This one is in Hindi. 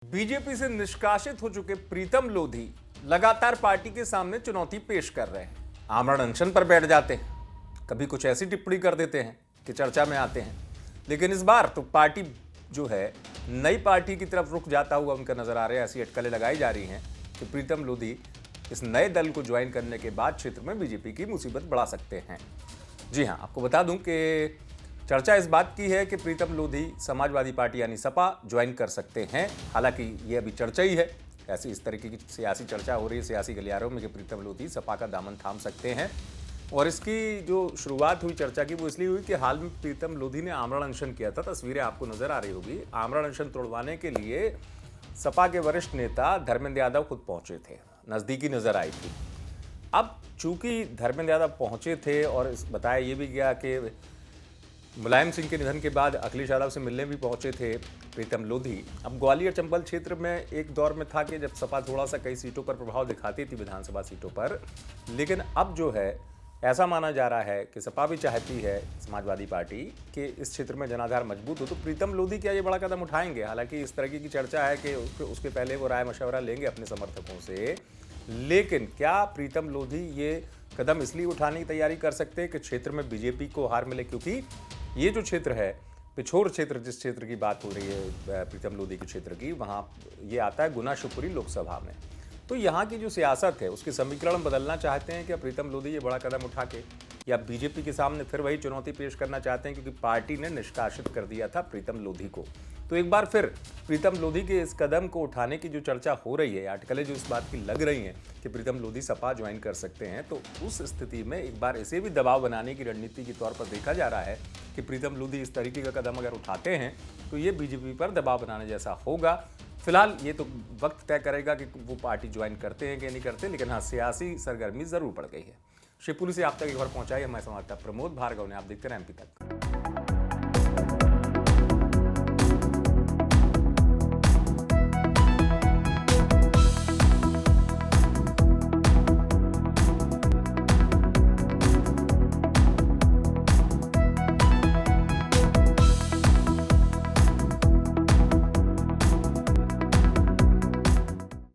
बीजेपी से निष्कासित हो चुके प्रीतम लोधी लगातार पार्टी के सामने चुनौती पेश कर रहे हैं। आमरण अनशन पर बैठ जाते हैं, कभी कुछ ऐसी टिप्पणी कर देते हैं कि चर्चा में आते हैं, लेकिन इस बार तो पार्टी जो है नई पार्टी की तरफ रुख जाता हुआ उनका नजर आ रहा है। ऐसी अटकलें लगाई जा रही हैं कि प्रीतम लोधी इस नए दल को ज्वाइन करने के बाद क्षेत्र में बीजेपी की मुसीबत बढ़ा सकते हैं। जी हां, आपको बता दूं कि चर्चा इस बात की है कि प्रीतम लोधी समाजवादी पार्टी यानी सपा ज्वाइन कर सकते हैं। हालांकि ये अभी चर्चा ही है, ऐसी इस तरीके की सियासी चर्चा हो रही है सियासी गलियारों में कि प्रीतम लोधी सपा का दामन थाम सकते हैं। और इसकी जो शुरुआत हुई चर्चा की वो इसलिए हुई कि हाल में प्रीतम लोधी ने आमरण अनशन किया था। तस्वीरें आपको नजर आ रही होगी। आमरण अनशन तोड़वाने के लिए सपा के वरिष्ठ नेता धर्मेंद्र यादव खुद पहुंचे थे, नजदीकी नजर आई थी। अब चूंकि धर्मेंद्र यादव पहुंचे थे और बताया ये भी गया कि मुलायम सिंह के निधन के बाद अखिलेश यादव से मिलने भी पहुंचे थे प्रीतम लोधी। अब ग्वालियर चंबल क्षेत्र में एक दौर में था कि जब सपा थोड़ा सा कई सीटों पर प्रभाव दिखाती थी, विधानसभा सीटों पर, लेकिन अब जो है ऐसा माना जा रहा है कि सपा भी चाहती है समाजवादी पार्टी कि इस क्षेत्र में जनाधार मजबूत हो। तो प्रीतम लोधी क्या ये बड़ा कदम उठाएंगे? हालांकि इस तरह की चर्चा है कि उसके पहले वो राय मशवरा लेंगे अपने समर्थकों से, लेकिन क्या प्रीतम लोधी ये कदम इसलिए उठाने की तैयारी कर सकते हैं कि क्षेत्र में बीजेपी को हार मिले? क्योंकि ये जो क्षेत्र है, पिछोर क्षेत्र, जिस क्षेत्र की बात हो रही है प्रीतम लोधी के क्षेत्र की, वहाँ ये आता है गुना शिवपुरी लोकसभा में। तो यहाँ की जो सियासत है उसके समीकरण बदलना चाहते हैं क्या प्रीतम लोधी ये बड़ा कदम उठा के, या बीजेपी के सामने फिर वही चुनौती पेश करना चाहते हैं क्योंकि पार्टी ने निष्कासित कर दिया था प्रीतम लोधी को? तो एक बार फिर प्रीतम लोधी के इस कदम को उठाने की जो चर्चा हो रही है, अटकलें जो इस बात की लग रही हैं कि प्रीतम लोधी सपा ज्वाइन कर सकते हैं, तो उस स्थिति में एक बार इसे भी दबाव बनाने की रणनीति के तौर पर देखा जा रहा है कि प्रीतम लोधी इस तरीके का कदम अगर उठाते हैं तो ये बीजेपी पर दबाव बनाने जैसा होगा। फिलहाल ये तो वक्त तय करेगा कि वो पार्टी ज्वाइन करते हैं कि नहीं करते, लेकिन हाँ, सियासी सरगर्मी जरूर बढ़ गई है। शिवपुरी से आप तक एक बार पहुंचाई हमारे संवाददाता प्रमोद भार्गव ने। आप देखते रहे एमपी तक।